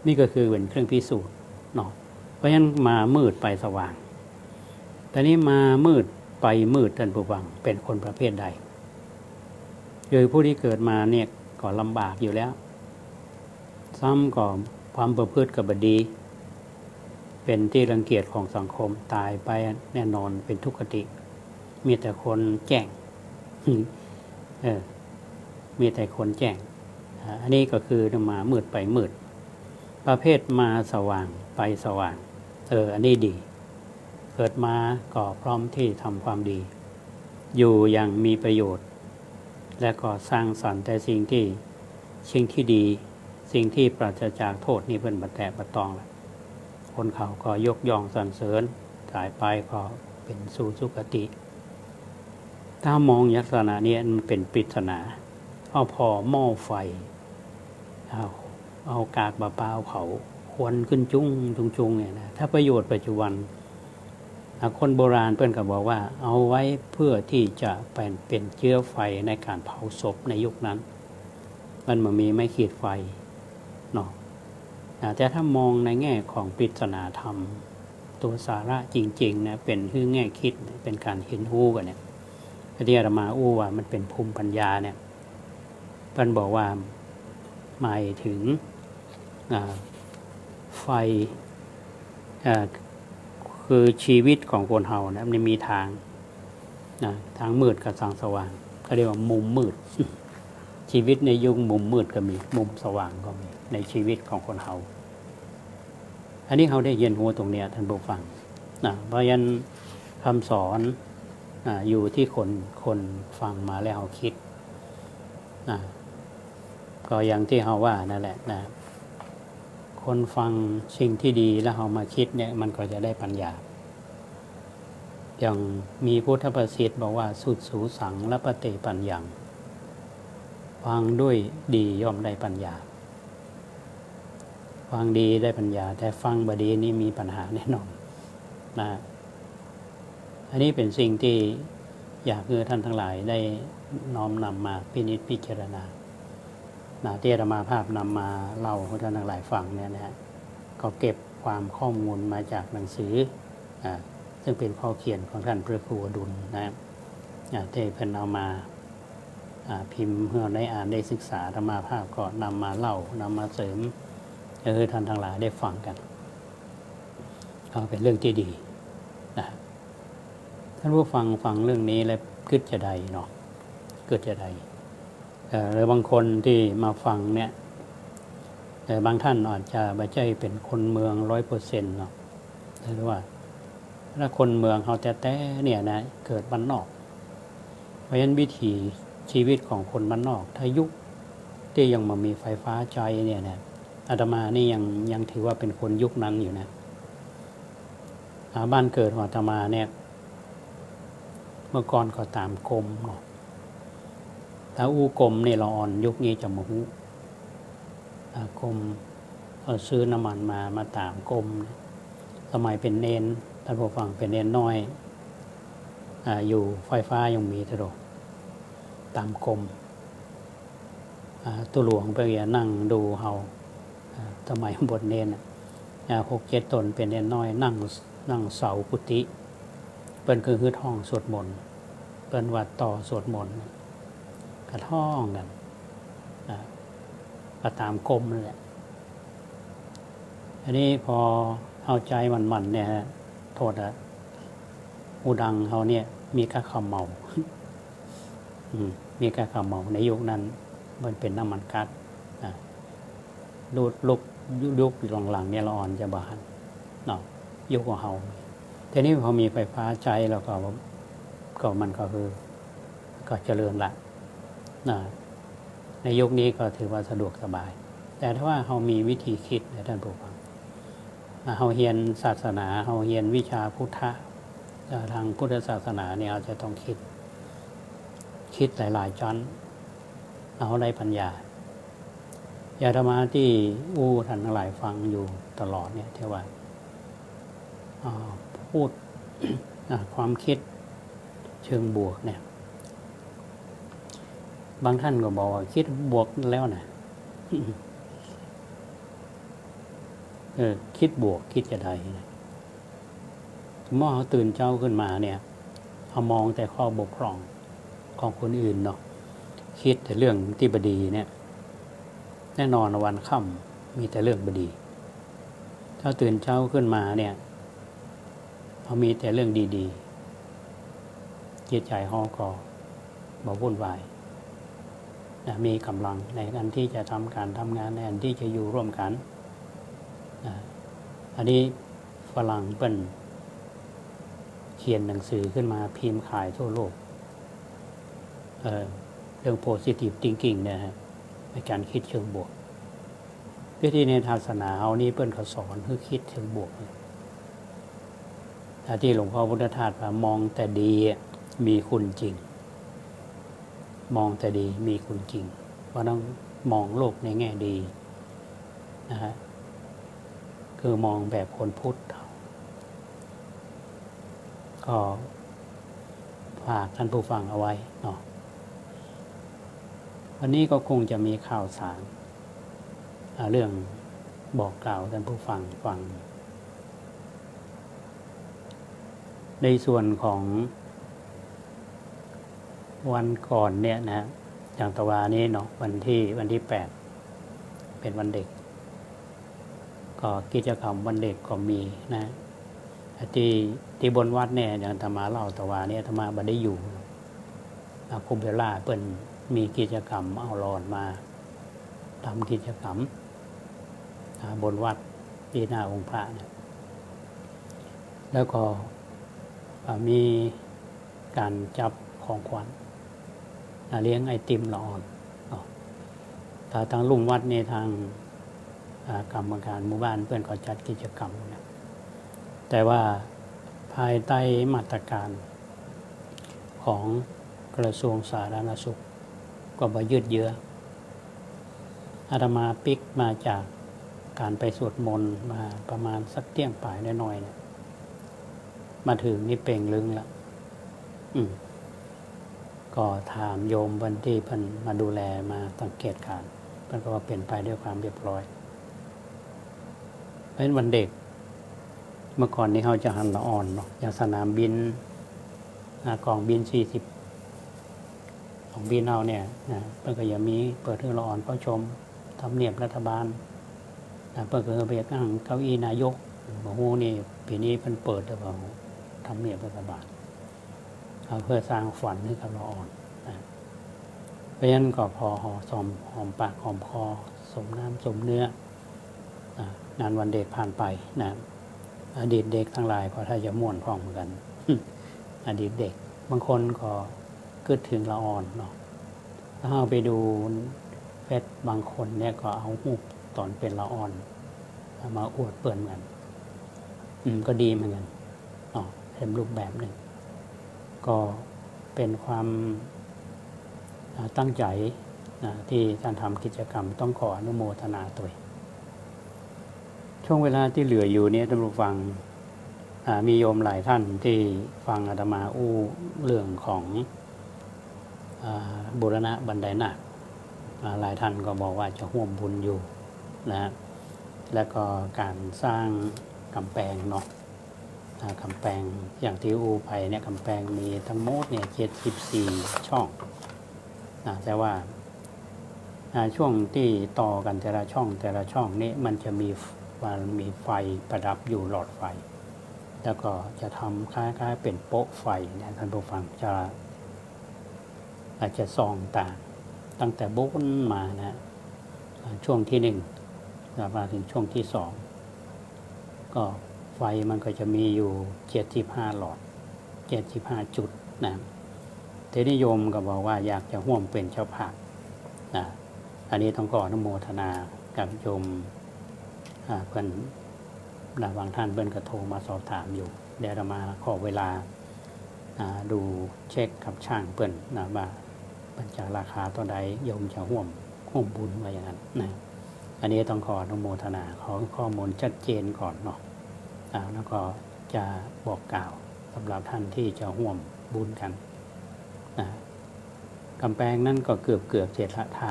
นี่ก็คือเป็นเครื่องพิสูจน์เนาะเพราะฉะนั้นมามืดไปสว่างแต่นี้มามืดไปมืดท่านผู้ฟังเป็นคนประเภทใดคือผู้ที่เกิดมาเนี่ยก็ลำบากอยู่แล้วซ้ำก็ความประพฤติก็บดี เป็นที่รังเกียจของสังคมตายไปแน่นอนเป็นทุกขติ มีแต่คนแจ้งมีแต่คนแจ้งอันนี้ก็คือมามืดไปมืดประเภทมาสว่างไปสว่างอันนี้ดีเกิดมาก็พร้อมที่ทำความดีอยู่อย่างมีประโยชน์และก็สร้างสรรค์แต่สิ่งที่ดีสิ่งที่ปราศจากโทษนี่เป็นบัตแตะบัตตองละคนเขาก็ยกย่องสรรเสริญตายไปก็เป็นสู่สุคติถ้ามองลักษณะนี้มันเป็นปริศนาเอาพอหม้อไฟเอากากมะพร้าวเผาควันขึ้นจุ้งเนี่ยนะถ้าประโยชน์ปัจจุบันคนโบราณเพื่อนก็บอกว่าเอาไว้เพื่อที่จะเป็นเชื้อไฟในการเผาศพในยุคนั้นมันมีไม่ขีดไฟเนาะแต่ถ้ามองในแง่ของปริศนาธรรมตัวสาระจริงๆนะเป็นคือแง่คิดเป็นการเห็นหูกันเนี่ยที่อาตมาว่ามันเป็นภูมิปัญญาเนี่ยเพิ่นบอกว่าหมายถึงไฟคือชีวิตของคนเฮานะมันมีทางมืดกับทางสว่างเขาเรียกว่ามุมมืด ชีวิตในยุคมุมมืดก็มีมุมสว่างก็มีในชีวิตของคนเฮาอันนี้เขาได้เรียนรู้ตรงนี้ท่านผู้ฟังเพราะฉะนั้นคำสอนอยู่ที่คนฟังมาแล้วเขาคิดก็อย่างที่เขาว่านั่นแหละนะคนฟังสิ่งที่ดีแล้วเขามาคิดเนี่ยมันก็จะได้ปัญญาอย่างมีพุทธประสิทธิ์บอกว่าสุดสูสังและปะเตปัญญังฟังด้วยดีย่อมได้ปัญญาฟังดีได้ปัญญาแต่ฟังบดีนี่มีปัญหาแน่นอนนะอันนี้เป็นสิ่งที่อยากให้ท่านทั้งหลายได้น้อมนำมาพินิจพิจารณาที่อาตมาภาพนำมาเล่าให้ท่านทั้งหลายฟังเนี่ยนะก็เก็บความข้อมูลมาจากหนังสือซึ่งเป็นข้อเขียนของท่านพระครูอดุลนะที่เพิ่นเอามาพิมพ์เพื่อได้อ่านได้ศึกษาอาตมาภาพก็นำมาเล่านำมาเสริมให้ท่านทั้งหลายได้ฟังกันก็เป็นเรื่องที่ดีนะท่านผู้ฟังเรื่องนี้แล้วคิดจะใดเนาะเกิดจะใดหรือบางคนที่มาฟังเนี่ยบางท่านอาจจะไม่ใช่เป็นคนเมือง 100% เนาะหรือว่าถ้าคนเมืองเขาแต่เนี่ยนะเกิดบ้านนอกเพราะฉะนั้นวิถีชีวิตของคนบ้านนอกถ้ายุคที่ยังมามีไฟฟ้าใจเนี่ยนะอาตมานี่ยังถือว่าเป็นคนยุคนั้นอยู่นะบ้านเกิดของอาตมาเนี่ยเมื่อก่อนก็ตามกรมเนาะถ้าอู้กรมเนี่ยเราอ่อนยุคนี้จะมาหูกรมซื้อน้ำมันมาตามกรมสมัยเป็นเนนท่านผู้ฟังเป็นเนนน้อยอยู่ไฟฟ้ายังมีตลอดตามกรมตัวหลวงไปนั่งดูเฮาสมัยบทเนน6-7 ตนเป็นเนนน้อยนั่งเสากุฏิเปิ้นคือท่องสวดมนต์เปิ้นวัดต่อสวดมนต์กระท่องกันก็ตามกรมนั่นแหละอันนี้พอเอาใจมันเนี่ยโทษหูดังเขาเนี่ยมีกะขมเมามีกะขมเมาในยุคนั้นมันเป็นน้ำมันก๊าซยุคหลังๆเนี่ยเราอ่อนจะบานเนาะยุคของเขาทีนี้พอมีไฟฟ้าใช้แล้วก็มันก็คือก็เจริญละในยุคนี้ก็ถือว่าสะดวกสบายแต่ถ้าว่าเรามีวิธีคิดในท่านผู้ฟังเราเรียนศาสนาเราเรียนวิชาพุทธะทางพุทธศาสนาเนี่ยเราจะต้องคิดหลายๆชั้นเราได้ปัญญาอย่าธรรมะที่ท่านทั้งหลายฟังอยู่ตลอดเนี่ยที่ว่าพูด ความคิดเชิงบวกเนี่ยบางท่านก็บอกว่าคิดบวกแล้วนะ คิดบวกคิดจะได้นะเมื่อเขาตื่นเช้าขึ้นมาเนี่ยเขามองแต่ข้อบกพร่องของคนอื่นเนาะคิดแต่เรื่องที่บดีเนี่ยแน่นอนวันค่ำมีแต่เรื่องบดีถ้าตื่นเช้าขึ้นมาเนี่ยเขามีแต่เรื่องดีๆจิตใจเขาก็บ่วุ่นวายนะมีกำลังในการที่จะทำการทำงานในการที่จะอยู่ร่วมกันนะอันนี้ฝรั่งเปิ้นเขียนหนังสือขึ้นมาพิมพ์ขายทั่วโลกเรื่อง positive thinking เนี่ยฮะในการคิดเชิงบวกวิธีในศาสนาเอานี้เปิ้นเขาสอนคือคิดเชิงบวกแต่ที่หลวงพ่อพุทธทาสว่ามองแต่ดีมีคุณจริงมองแต่ดีมีคุณจริงเพราะต้องมองโลกในแง่ดีนะฮะคือมองแบบคนพุทธก็ฝากท่านผู้ฟังเอาไว้เนาะวันนี้ก็คงจะมีข่าวสารเรื่องบอกกล่าวท่านผู้ฟังในส่วนของวันก่อนเนี่ยนะอย่างตะวานี้เนาะวันที่8เป็นวันเด็กก็กิจกรรมวันเด็กก็มีนะที่บนวัดเนี่ยอย่างธรรมาเล่าตะวาเนี่ยธรรมาบ่ได้อยู่คุมเบล่าเปิ้นมีกิจกรรมเอาหลอนมาทำกิจกรรมบนวัดที่หน้าองค์พระเนี่ยแล้วก็มีการจับของขวัญเลี้ยงไอติมละอ่อนถ้าทางลุ่มวัดในทางกรรมการหมู่บ้านเพื่อนก็จัดกิจกรรมนะแต่ว่าภายใต้มาตรการของกระทรวงสาธารณสุขก็บ่ยืดเยื้ออาตมาปิกมาจากการไปสวดมนต์มาประมาณสักเที่ยงป่ายน้อยๆเนี่ยมาถึงนี่เป่งลึงละก็ถามโยมบันที่เพิ่นมาดูแลมาสังเกตการเพิ่นก็ว่าเป็นไปด้วยความเรียบร้อยเป็นวันเด็กเมื่อก่อนนี้เขาจะหันละอ่อนเนาะอย่างสนามบินกองบิน40ของบินเอาเนี่ยเพิ่นก็ยังมีเปิดให้ละอ่อนเข้าชมทำเนียบรัฐบาลเพิ่นก็ไปนั่งเก้าอี้นายกบ่ฮู้นี่ปีนี้เพิ่นเปิดหรือเปล่าทำเนียบรัฐบาลเพื่อสร้างฝันให้กับละอ่อนเพราะฉะนั้นก็พอหอมปากหอมคอสมน้ำสมเนื้องานวันเด็กผ่านไปนะอดีตเด็กทั้งหลายก็ถ้าจะม่วนพร้อมกันอดีตเด็กบางคนก็เกิดถึงละอ่อนเนาะถ้าเอาไปดูเฟซบางคนเนี่ยก็เอารูปตอนเป็นละอ่อนมาอวดเปิ่นกันก็ดีเหมือนกันเต็มรูปแบบหนึ่งก็เป็นความตั้งใจที่ท่านทำกิจกรรมต้องขออนุโมทนาตัวช่วงเวลาที่เหลืออยู่เนี่ยท่านผู้ฟังมีโยมหลายท่านที่ฟังอาตมาอู้เรื่องของบูรณะบันไดนาคหลายท่านก็บอกว่าจะร่วมบุญอยู่นะแล้วก็การสร้างกำแพงเนาะกำแพงอย่างที่อูไปเนี่ยกำแพงมีทั้งหมดเนี่ย74ช่องแต่ว่าช่วงที่ต่อกันแต่ละช่องนี้มันจะมีไฟประดับอยู่หลอดไฟแล้วก็จะทำคล้ายๆเป็นโป๊ะไฟเนี่ยท่านผู้ฟังอาจจะส่องต่างตั้งแต่โบนมานะช่วงที่1มาถึงช่วงที่2ก็ไฟมันก็จะมีอยู่75หลอด75จุดนะเทนิยมก็บอกว่าอยากจะร่วมเป็นเจ้าภาพอันนี้ต้องขออนุโมทนากับโยมเพิ่นบางท่านเพิ่นก็โทรมาสอบถามอยู่เดี๋ยวเรามาขอเวลาดูเช็คกับช่างเพิ่นว่ามันจะราคาเท่าใดโยมจะร่วมบุญไว้อย่างนั้นนะอันนี้ต้องขออนุโมทนาขอข้อมูลชัดเจนก่อนเนาะแล้วก็จะบอกกล่าวสำหรับท่านที่จะร่วมบุญกันกำแพงนั่นก็เกือบเสร็จละท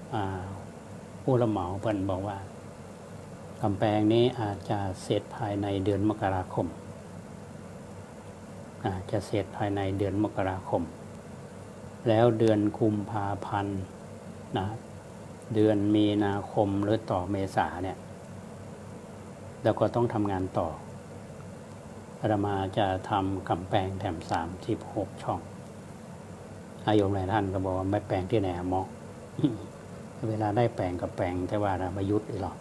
ำผู้รับเหมาเพิ่นบอกว่า กำแพงนี้อาจจะเสร็จภายในเดือนมกราคมจะเสร็จภายในเดือนมกราคมแล้วเดือนกุมภาพันธ์นะเดือนมีนาคมหรือต่อเมษาเนี่ยแล้วก็ต้องทำงานต่ออาตมาจะทำกำแพงแถม36 ช่องอาโยมหลายท่านก็บอกว่าไม่แปลงที่ไหนหมอ เวลาได้แปลงกับแปลงแต่ว่ามายุทธ์หรอ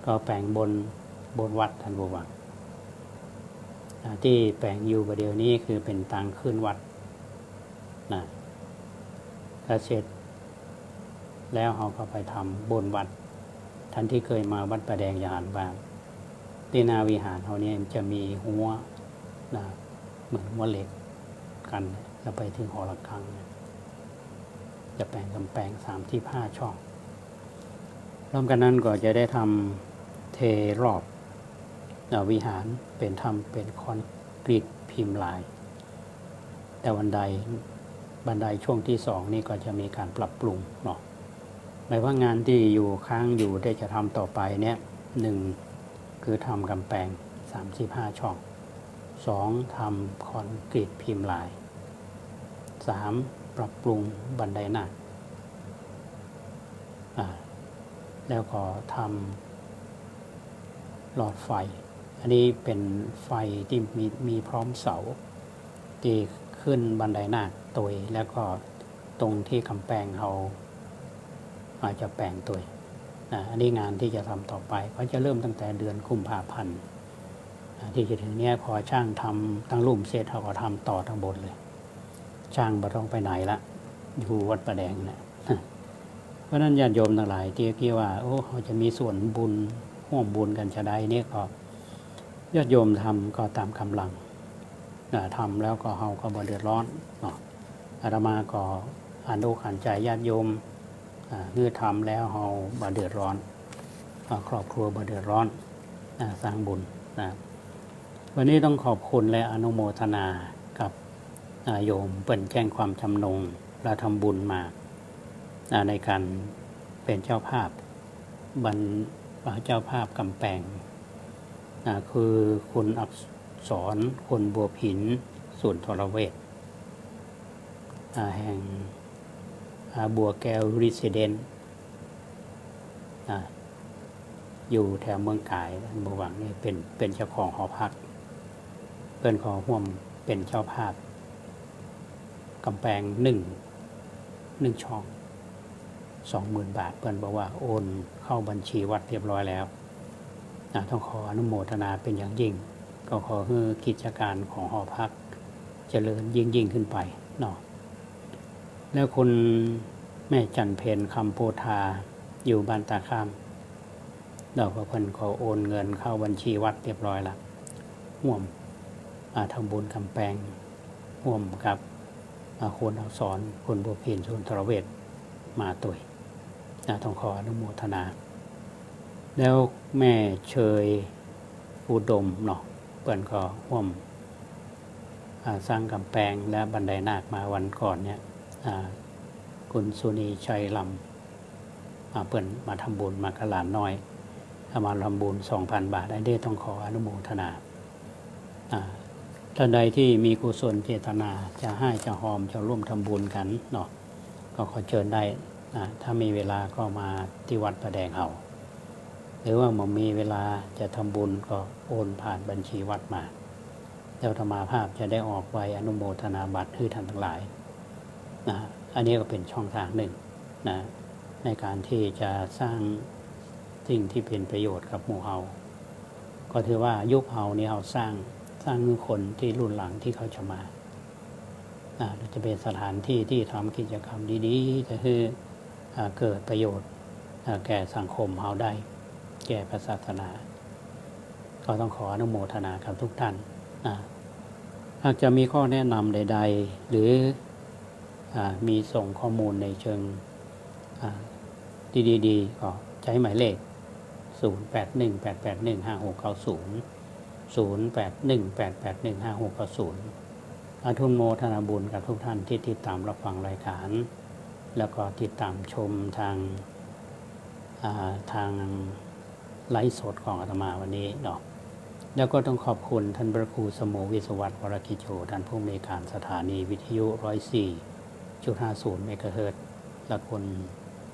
ก็แปลงบนวัดท่านบอกว่าที่แปลงอยู่ประเดี๋ยวนี้คือเป็นทางขึ้นวัดนะถ้าเสร็จแล้วเขาก็ไปทำบนวัดท่านที่เคยมาวัดประแดงยานบ้างที่นาวิหารเขาเนี่ยจะมีหัวนะเหมือนหัวเหล็กกันแล้วไปถึงหอระฆังจะแปลงกำแพง35 ช่องรวมกันนั้นก็จะได้ทำเทรอบวิหารเป็นทำเป็นคอนกรีตพิมพ์ลายแต่บันไดช่วงที่2นี่ก็จะมีการปรับปรุงเนาะหมายว่างานที่อยู่ค้างอยู่ได้จะทำต่อไปเนี่ย1คือทำกำแพง35 ช่อง2ทำคอนกรีตพิมพ์ลาย3ปรับปรุงบันไดหน้าแล้วก็ทำหลอดไฟอันนี้เป็นไฟที่มีพร้อมเสาที่ขึ้นบันไดหน้าตัวแล้วก็ตรงที่กำแพงเขาอาจจะแปลงตัวอันนี้งานที่จะทำต่อไปก็จะเริ่มตั้งแต่เดือนกุมภาพันธ์ที่จะถึงเนี้ยพอช่างทำตั้งรูปเสร็จเขาก็ทำต่อทั้งบนเลยช่างบ่ต้องไปไหนละอยู่วัดประแดงนะเพราะนั้นญาติโยมทั้งหลายที่คิดว่าเขาจะมีส่วนบุญร่วมบุญกันจะได้เนี่ยก็ญาติโยมทำก็ตามกำลังทำแล้วก็เขาก็บ่เดือดร้อนเนาะอาตมาก็อ่านอกอ่านใจญาติโยมเมื่อทำแล้วเขาบ่เดือดร้อนครอบครัวบ่เดือดร้อนสร้างบุญวันนี้ต้องขอบคุณและอนุโมทนากับโยมเปิ่นแจ้งความจำนงและทำบุญมาในการเป็นเจ้าภาพเจ้าภาพกำแพงคือคุณอักษรคนบัวผินส่วนทรเวชแห่งบัวแก้วรีสิเดนต์อยู่แถวเมืองกายบวงนี่เป็นเจ้าของหอพักเพื่อนขอร่วมเป็นเจ้าภาพกำแพง1 ช่อง 20,000 บาทเพื่อนบอกว่าโอนเข้าบัญชีวัดเรียบร้อยแล้วต้องขออนุโมทนาเป็นอย่างยิ่งก็ขอให้กิจการของหอพักเจริญยิ่งขึ้นไปเนาะแล้วคุณแม่จันเพนคำโพธาอยู่บ้านตาข้ามเราก็เพิ่นขอโอนเงินเข้าบัญชีวัดเรียบร้อยแล้วร่วมทำบุญกำแพงร่วมกับคนอักษรคนบัวผินส่วนทรเวชมาตุยต้องขออนุโมทนาแล้วแม่เชยอุดมเนาะเปิ้นก็ร่วมสร้างกำแพงและบันไดนาคมาวันก่อนเนี่ยคุณสุนีชัยลำเปิ้นมาทำบุญมากระหลานน้อยมาทำบุญ 2,000 บาทได้ต้องขออนุโมทนาท่านใดที่มีกุศลเจตนาจะให้จะหอมจะร่วมทำบุญกันเนาะก็ขอเชิญได้ถ้ามีเวลาก็มาที่วัดประแดงเอาหรือว่ามีเวลาจะทำบุญก็โอนผ่านบัญชีวัดมาแล้วธรรมาภาพจะได้ออกไว้อนุโมทนาบัตรให้ท่านทั้งหลายอันนี้ก็เป็นช่องทางหนึ่งในการที่จะสร้างสิ่งที่เป็นประโยชน์กับหมู่เฮาก็ถือว่ายุคเฮานี้เราสร้างคนที่รุ่นหลังที่เขาจะมาจะเป็นสถานที่ที่ทำกิจกรรมดีๆก็คือเกิดประโยชน์แก่สังคมเฮาได้แก่ศาสนาก็ต้องขออนุโมทนากับทุกท่านหากจะมีข้อแนะนำใดๆหรือมีส่งข้อมูลในเชิงดีๆก็ใช้หมายเลข0818815690 0818815690ทุนโมทนาบุญกับทุกท่านที่ติดตามรับฟังรายการแล้วก็ติดตามชมทาง ทางไลฟ์สดของอาตมาวันนี้เนาะแล้วก็ต้องขอบคุณท่านพระครูสมุวิศวัตรวรกิจโชท่านผู้อำนวยการสถานีวิทยุ 104.50 เมกะเฮิรตซ์และคุณ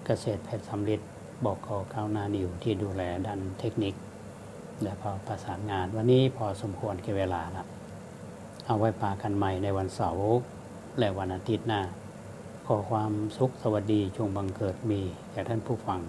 เกษตรเพชรสำริดบอกกก้าวหน้านิวที่ดูแลด้านเทคนิคและก็ประสานงานวันนี้พอสมควรแก่เวลาแล้วเอาไว้ปากันใหม่ในวันเสาร์และวันอาทิตย์หน้าขอความสุขสวัสดีจงบังเกิดมีแก่ท่านผู้ฟัง